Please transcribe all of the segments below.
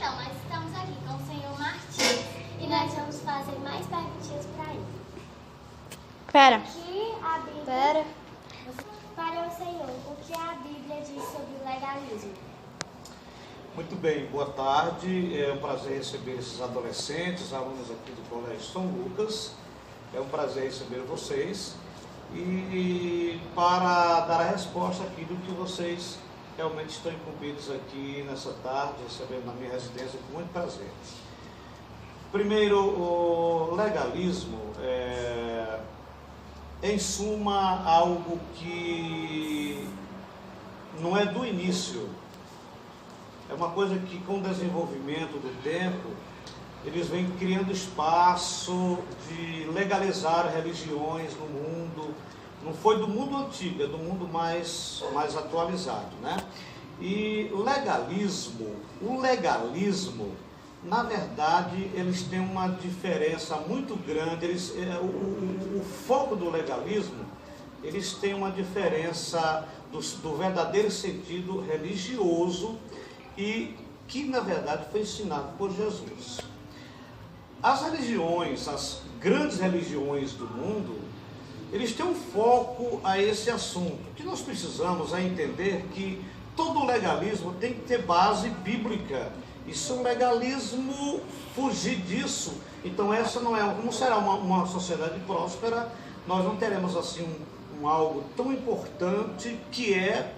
Então, nós estamos aqui com o senhor Martins e nós vamos fazer mais perguntinhas para ele. Pera. Que a Bíblia... Para o senhor, o que a Bíblia diz sobre o legalismo? Muito bem, boa tarde. É um prazer receber esses adolescentes, alunos aqui do Colégio São Lucas. É um prazer receber vocês e para dar a resposta aqui do que vocês realmente estão incumbidos aqui nessa tarde, recebendo na minha residência com muito prazer. Primeiro, o legalismo é, em suma, algo que não é do início. É uma coisa que, com o desenvolvimento do tempo, eles vêm criando espaço de legalizar religiões no mundo. Não foi do mundo antigo, é do mundo mais atualizado, né? E o legalismo, na verdade, eles têm uma diferença muito grande. O foco do legalismo, eles têm uma diferença do verdadeiro sentido religioso e que, na verdade, foi ensinado por Jesus. As religiões, as grandes religiões do mundo, eles têm um foco a esse assunto. O que nós precisamos é entender que todo legalismo tem que ter base bíblica. E se o legalismo fugir disso, então essa não será uma sociedade próspera. Nós não teremos assim algo tão importante que é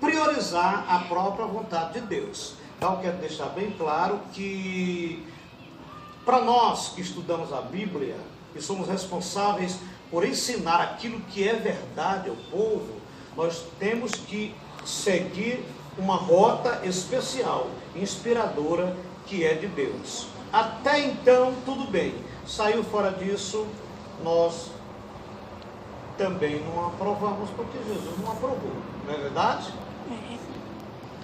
priorizar a própria vontade de Deus. Então eu quero deixar bem claro que para nós que estudamos a Bíblia e somos responsáveis por ensinar aquilo que é verdade ao povo, nós temos que seguir uma rota especial, inspiradora, que é de Deus. Até então, tudo bem. Saiu fora disso, nós também não aprovamos, porque Jesus não aprovou. Não é verdade?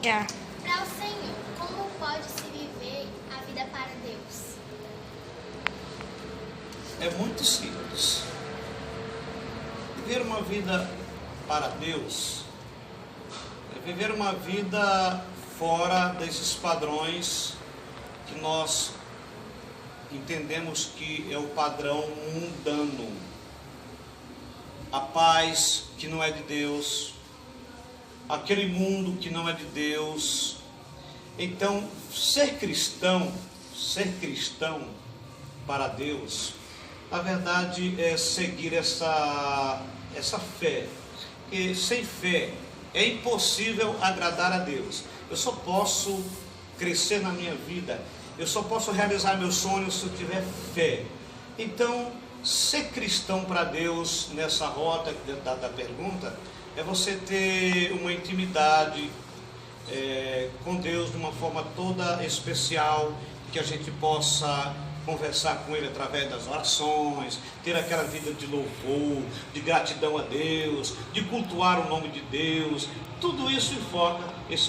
É. Para o senhor, como pode-se viver a vida para Deus? É muito simples. Viver uma vida para Deus é viver uma vida fora desses padrões que nós entendemos que é o padrão mundano. A paz que não é de Deus, aquele mundo que não é de Deus. Então, ser cristão para Deus, na verdade é seguir essa fé. Porque sem fé é impossível agradar a Deus. Eu só posso crescer na minha vida, eu só posso realizar meus sonhos se eu tiver fé. Então, ser cristão para Deus, nessa rota da pergunta, é você ter uma intimidade com Deus de uma forma toda especial, que a gente possa conversar com Ele através das orações, ter aquela vida de louvor, de gratidão a Deus, de cultuar o nome de Deus. Tudo isso enfoca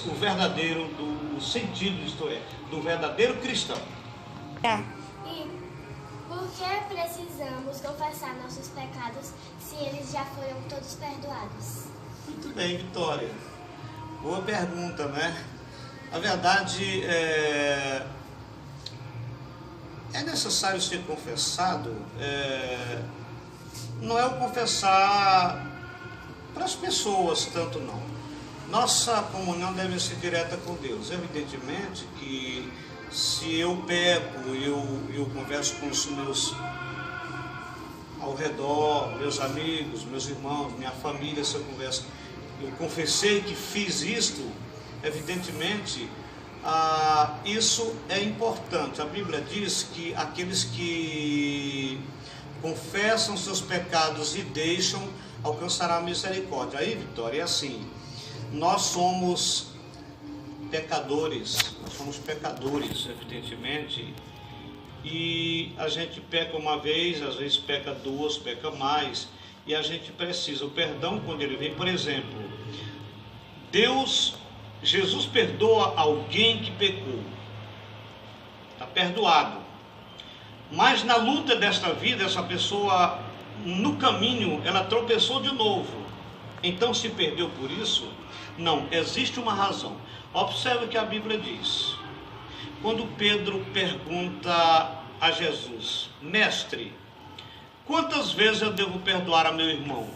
o verdadeiro do sentido, isto é, do verdadeiro cristão. E por que precisamos confessar nossos pecados se eles já foram todos perdoados? Muito bem, Vitória. Boa pergunta, né? A verdade é necessário ser confessado, não é o confessar para as pessoas, tanto não. Nossa comunhão deve ser direta com Deus. Evidentemente que se eu peco, eu converso com os meus ao redor, meus amigos, meus irmãos, minha família, se eu confessei que fiz isto, evidentemente, isso é importante. A Bíblia diz que aqueles que confessam seus pecados e deixam, alcançarão a misericórdia. Aí, Vitória, é assim, nós somos pecadores, evidentemente, e a gente peca uma vez, às vezes peca duas, peca mais, e a gente precisa, o perdão quando ele vem, por exemplo, Jesus perdoa alguém que pecou, está perdoado, mas na luta desta vida, essa pessoa, no caminho, ela tropeçou de novo, então se perdeu por isso? Não, existe uma razão. Observe o que a Bíblia diz. quando Pedro pergunta a Jesus: Mestre, quantas vezes eu devo perdoar a meu irmão?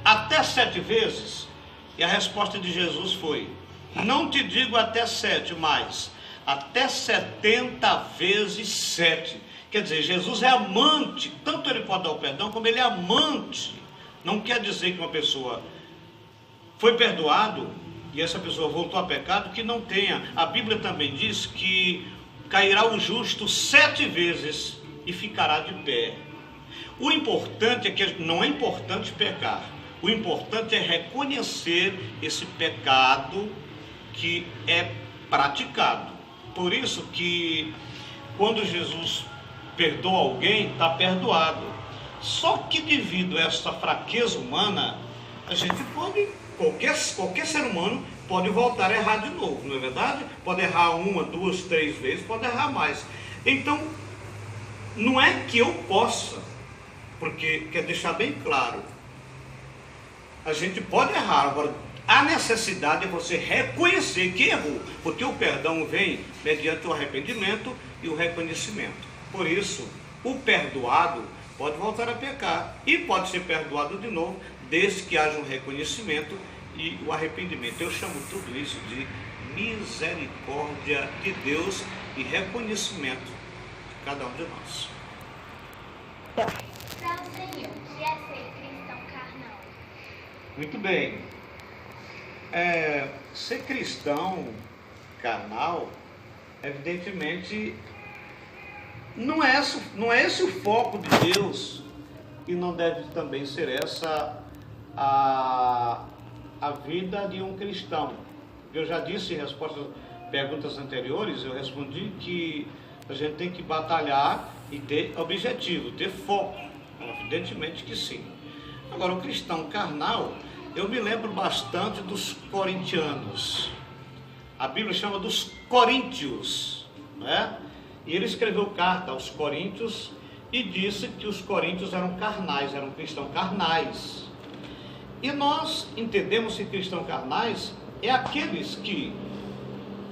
Até 7 vezes? E a resposta de Jesus foi: não te digo até 7, mas até 70 vezes 7. Quer dizer, Jesus é amante, tanto ele pode dar o perdão, como ele é amante. Não quer dizer que uma pessoa foi perdoado e essa pessoa voltou a pecado, que não tenha. A Bíblia também diz que cairá o justo 7 vezes e ficará de pé. O importante é que não é importante pecar. O importante é reconhecer esse pecado que é praticado. Por isso que quando Jesus perdoa alguém, está perdoado. Só que devido a essa fraqueza humana, a gente pode, qualquer ser humano pode voltar a errar de novo, não é verdade? Pode errar 1, 2, 3 vezes, pode errar mais. Então, não é que eu possa, porque quer deixar bem claro, a gente pode errar, agora a necessidade é você reconhecer que errou, porque o perdão vem mediante o arrependimento e o reconhecimento. Por isso, o perdoado pode voltar a pecar e pode ser perdoado de novo, desde que haja um reconhecimento e o arrependimento. Eu chamo tudo isso de misericórdia de Deus e reconhecimento de cada um de nós. Para o Senhor, o que é ser cristão carnal? Muito bem. Ser cristão carnal, evidentemente, não é esse o foco de Deus, e não deve também ser essa a vida de um cristão. Eu já disse em resposta a perguntas anteriores, eu respondi que a gente tem que batalhar e ter objetivo, ter foco. Evidentemente que sim. Agora, o cristão carnal, eu me lembro bastante dos corintianos. A Bíblia chama dos coríntios, né? E ele escreveu carta aos coríntios e disse que os coríntios eram carnais, eram cristãos carnais. E nós entendemos que cristãos carnais é aqueles que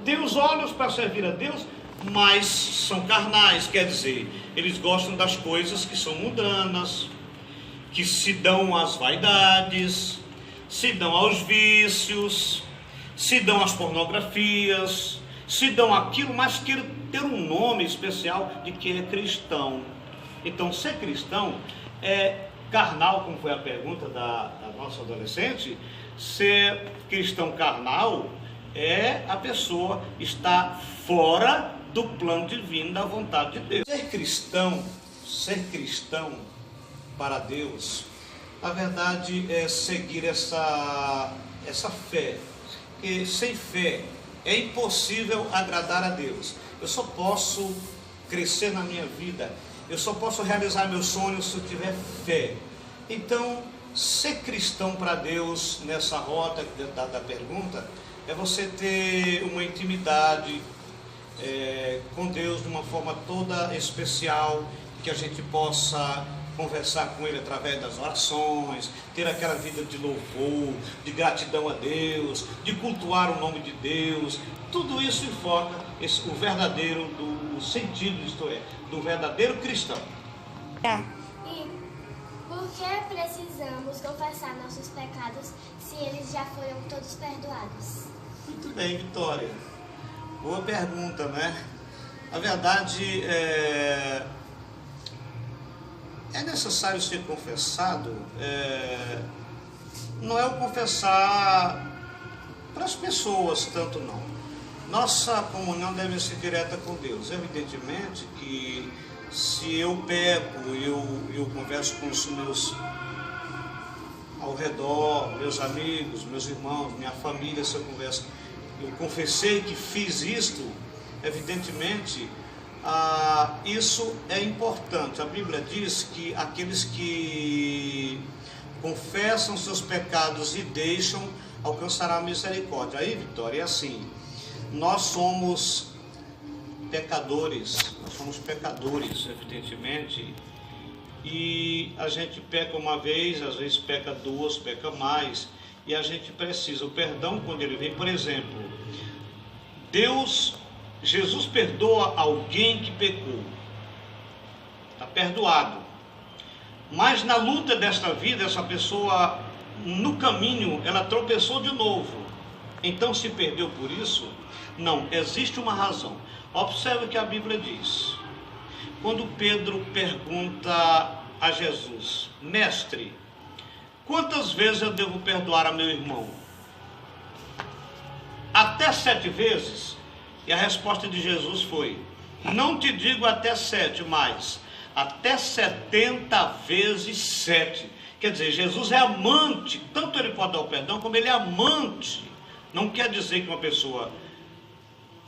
têm os olhos para servir a Deus, mas são carnais, quer dizer, eles gostam das coisas que são mundanas, que se dão às vaidades, se dão aos vícios, se dão às pornografias, se dão aquilo, mas querem ter um nome especial de que é cristão. Então, ser cristão é carnal, como foi a pergunta da nossa adolescente. Ser cristão carnal é a pessoa estar fora do plano divino, da vontade de Deus. Ser cristão para Deus, na verdade, é seguir essa fé. Porque sem fé é impossível agradar a Deus. Eu só posso crescer na minha vida, eu só posso realizar meus sonhos se eu tiver fé. Então, ser cristão para Deus, nessa rota da pergunta, é você ter uma intimidade com Deus de uma forma toda especial, que a gente possa conversar com Ele através das orações, ter aquela vida de louvor, de gratidão a Deus, de cultuar o nome de Deus. Tudo isso enfoca o verdadeiro do sentido, isto é, do verdadeiro cristão. E por que precisamos confessar nossos pecados se eles já foram todos perdoados? Muito bem, Vitória. Boa pergunta, né? Na verdade, é necessário ser confessado, não é o confessar para as pessoas, tanto não. Nossa comunhão deve ser direta com Deus. Evidentemente que se eu peco, eu converso com os meus ao redor, meus amigos, meus irmãos, minha família, se eu confessei que fiz isto, evidentemente, isso é importante. A Bíblia diz que aqueles que confessam seus pecados e deixam, alcançará a misericórdia. Aí, Vitória, é assim, nós somos pecadores, evidentemente, e a gente peca uma vez, às vezes peca duas, peca mais, e a gente precisa, o perdão quando ele vem, por exemplo, Jesus perdoa alguém que pecou. Está perdoado. Mas na luta desta vida, essa pessoa, no caminho, ela tropeçou de novo. Então se perdeu por isso? Não, existe uma razão. Observe o que a Bíblia diz. Quando Pedro pergunta a Jesus: Mestre, quantas vezes eu devo perdoar a meu irmão? Até 7 vezes? E a resposta de Jesus foi: não te digo até 7, mas até 70 vezes 7. Quer dizer, Jesus é amante, tanto ele pode dar o perdão, como ele é amante. Não quer dizer que uma pessoa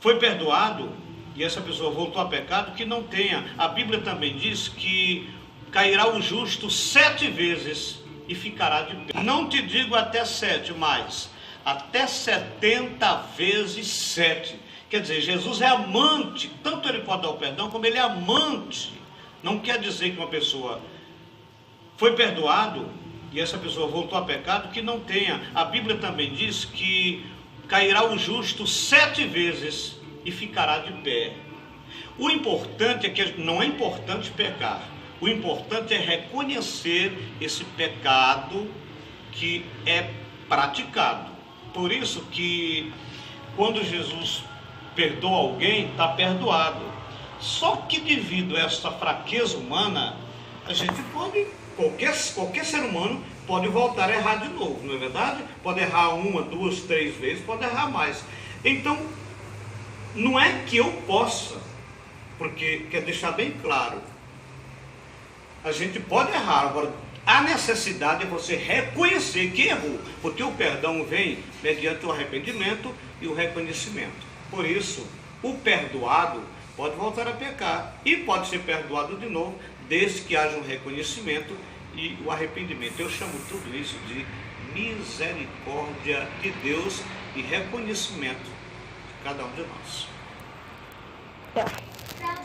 foi perdoado e essa pessoa voltou a pecado, que não tenha. A Bíblia também diz que cairá o justo 7 vezes e ficará de pé. Não te digo até 7, mas até 70 vezes 7. Quer dizer, Jesus é amante, tanto ele pode dar o perdão, como ele é amante. Não quer dizer que uma pessoa foi perdoado e essa pessoa voltou a pecado, que não tenha. A Bíblia também diz que cairá o justo 7 vezes e ficará de pé. O importante é que não é importante pecar. O importante é reconhecer esse pecado que é praticado. Por isso que quando Jesus perdoa alguém, está perdoado. Só que devido a essa fraqueza humana, a gente pode, qualquer ser humano pode voltar a errar de novo, não é verdade? Pode errar 1, 2, 3 vezes, pode errar mais. Então, não é que eu possa, porque quer deixar bem claro, a gente pode errar, agora a necessidade é você reconhecer que errou, porque o perdão vem mediante o arrependimento e o reconhecimento. Por isso, o perdoado pode voltar a pecar e pode ser perdoado de novo, desde que haja um reconhecimento e o arrependimento. Eu chamo tudo isso de misericórdia de Deus e reconhecimento de cada um de nós. Para o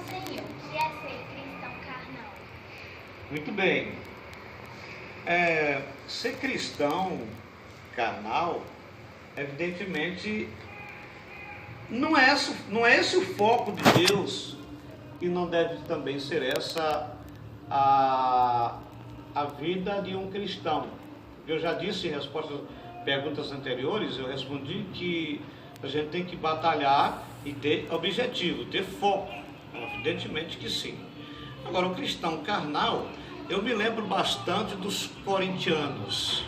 Senhor, o que é ser cristão carnal? Muito bem. Ser cristão carnal, evidentemente, não é esse o foco de Deus, e não deve também ser essa a vida de um cristão. Eu já disse em resposta às perguntas anteriores, eu respondi que a gente tem que batalhar e ter objetivo, ter foco. Evidentemente que sim. Agora, o cristão carnal, eu me lembro bastante dos corintianos.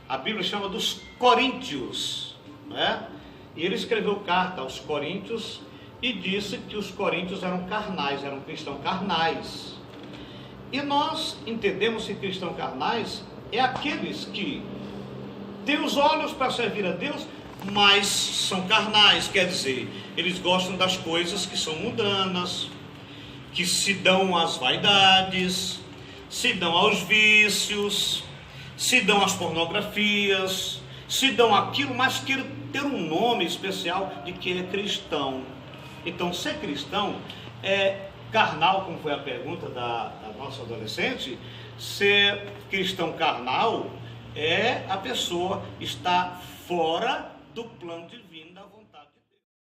A Bíblia chama dos coríntios, né? E ele escreveu carta aos coríntios e disse que os coríntios eram carnais, eram cristãos carnais. E nós entendemos que cristãos carnais é aqueles que têm os olhos para servir a Deus, mas são carnais, quer dizer, eles gostam das coisas que são mundanas, que se dão às vaidades, se dão aos vícios, se dão às pornografias, se dão aquilo, mas querem ter um nome especial de que é cristão. Então, ser cristão é carnal, como foi a pergunta da nossa adolescente. Ser cristão carnal é a pessoa estar fora do plano divino da vontade.